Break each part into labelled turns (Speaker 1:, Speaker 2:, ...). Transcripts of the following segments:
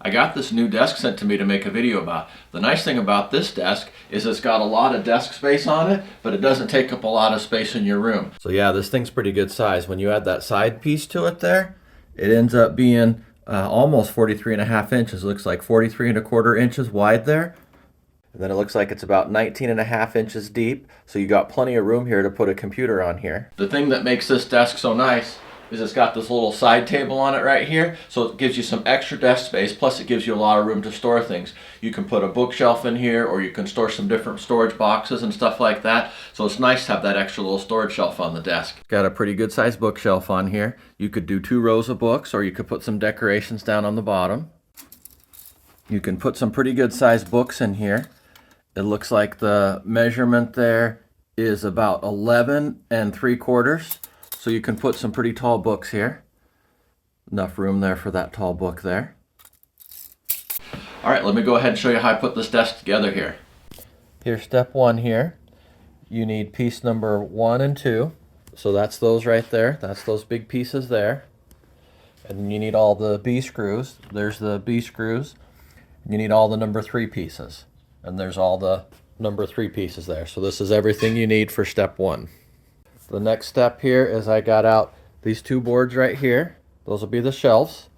Speaker 1: I got this new desk sent to me to make a video about. The nice thing about this desk is it's got a lot of desk space on it, but it doesn't take up a lot of space in your room. So yeah, this thing's pretty good size. When you add that side piece to it there, it ends up being almost 43.5 inches. It looks like 43.25 inches wide there. And then it looks like it's about 19.5 inches deep. So you got plenty of room here to put a computer on here. The thing that makes this desk so nice is it's got this little side table on it right here, so it gives you some extra desk space, plus it gives you a lot of room to store things. You can put a bookshelf in here, or you can store some different storage boxes and stuff like that, so it's nice to have that extra little storage shelf on the desk. Got a pretty good sized bookshelf on here. You could do 2 rows of books, or you could put some decorations down on the bottom. You can put some pretty good sized books in here. It looks like the measurement there is about 11 3/4. So you can put some pretty tall books here. Enough room there for that tall book there. All right, let me go ahead and show you how I put this desk together here. Here's step 1 here. You need piece number 1 and 2. So that's those right there. That's those big pieces there. And then you need all the B screws. There's the B screws. You need all the number 3 pieces. And there's all the number 3 pieces there. So this is everything you need for step 1. The next step here is I got out these 2 boards right here. Those will be the shelves.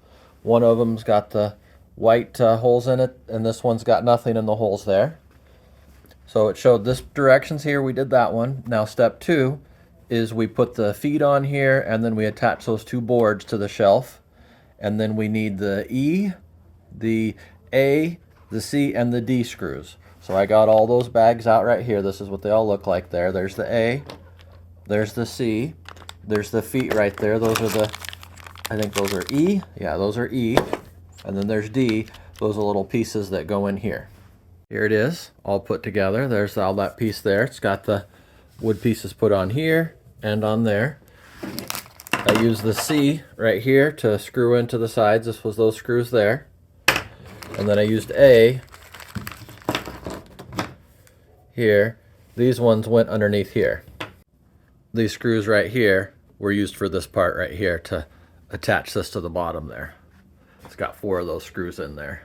Speaker 1: One of them's got the white holes in it, and this one's got nothing in the holes there. So it showed this directions here. We did that one. Now step 2 is we put the feet on here, and then we attach those 2 boards to the shelf. And then we need the E, the A, the C, and the D screws. So I got all those bags out right here. This is what they all look like there. There's the A. There's the C, there's the feet right there. Those are the, I think those are E. Yeah, those are E. And then there's D. Those are little pieces that go in here. Here it is, all put together. There's all that piece there. It's got the wood pieces put on here and on there. I used the C right here to screw into the sides. This was those screws there. And then I used A here. These ones went underneath here. These screws right here were used for this part right here to attach this to the bottom there. It's got 4 of those screws in there.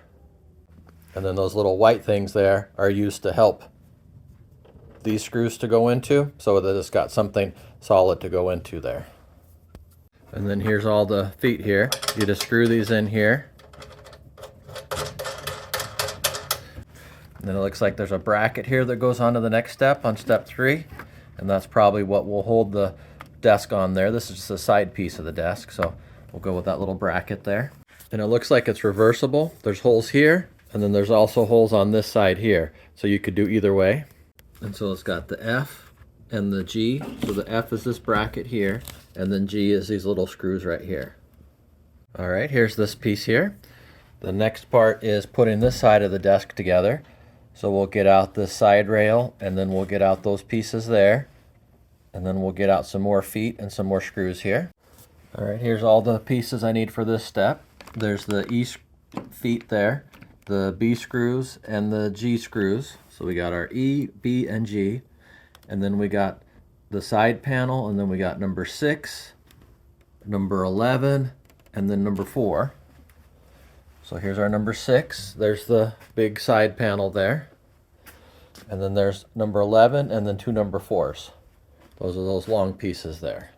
Speaker 1: And then those little white things there are used to help these screws to go into, so that it's got something solid to go into there. And then here's all the feet here. You just screw these in here. And then it looks like there's a bracket here that goes on to the next step, on step 3. And that's probably what will hold the desk on there. This is just a side piece of the desk, so we'll go with that little bracket there. And it looks like it's reversible. There's holes here, and then there's also holes on this side here. So you could do either way. And so it's got the F and the G. So the F is this bracket here, and then G is these little screws right here. All right, here's this piece here. The next part is putting this side of the desk together. So we'll get out this side rail, and then we'll get out those pieces there. And then we'll get out some more feet and some more screws here. All right, here's all the pieces I need for this step. There's the E feet there, the B screws, and the G screws. So we got our E, B, and G. And then we got the side panel, and then we got number 6, number 11, and then number 4. So here's our number 6. There's the big side panel there. And then there's number 11 and then 2 number 4s. Those are those long pieces there.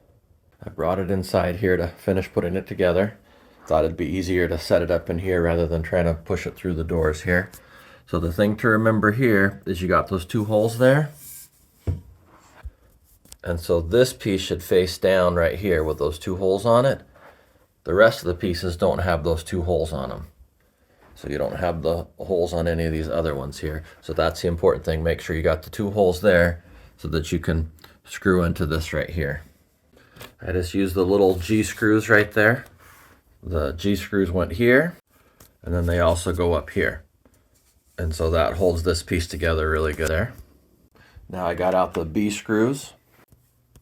Speaker 1: I brought it inside here to finish putting it together. Thought it'd be easier to set it up in here rather than trying to push it through the doors here. So the thing to remember here is you got those 2 holes there. And so this piece should face down right here with those 2 holes on it. The rest of the pieces don't have those 2 holes on them. So you don't have the holes on any of these other ones here. So that's the important thing. Make sure you got the 2 holes there so that you can screw into this right here. I just used the little G screws right there. The G screws went here, and then they also go up here. And so that holds this piece together really good there. Now I got out the B screws.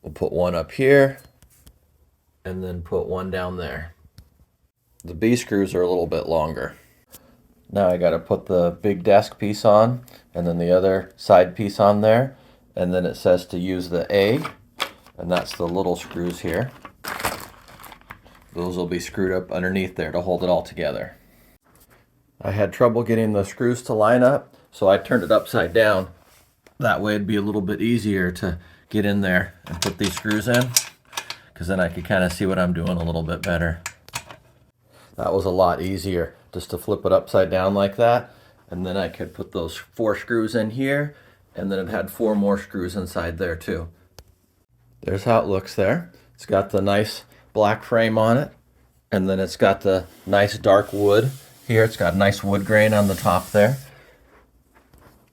Speaker 1: We'll put one up here, and then put one down there. The B screws are a little bit longer. Now I got to put the big desk piece on, and then the other side piece on there, and then it says to use the A, and that's the little screws here. Those will be screwed up underneath there to hold it all together. I had trouble getting the screws to line up, so I turned it upside down. That way it'd be a little bit easier to get in there and put these screws in, because then I could kind of see what I'm doing a little bit better. That was a lot easier, just to flip it upside down like that, and then I could put those 4 screws in here, and then it had 4 more screws inside there too. There's how it looks there. It's got the nice black frame on it, and then it's got the nice dark wood here. It's got nice wood grain on the top there.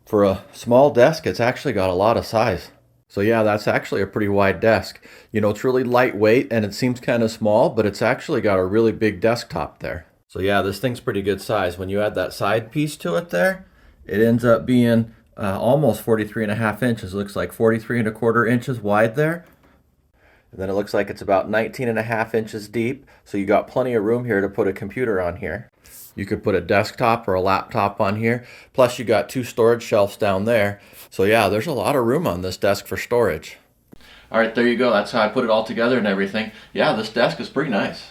Speaker 1: For a small desk, it's actually got a lot of size. So yeah, that's actually a pretty wide desk. You know, it's really lightweight and it seems kind of small, but it's actually got a really big desktop there. So yeah, this thing's pretty good size. When you add that side piece to it there, it ends up being almost 43.5 inches. It looks like 43.25 inches wide there. And then it looks like it's about 19.5 inches deep. So you got plenty of room here to put a computer on here. You could put a desktop or a laptop on here. Plus you got 2 storage shelves down there. So yeah, there's a lot of room on this desk for storage. All right, there you go. That's how I put it all together and everything. Yeah, this desk is pretty nice.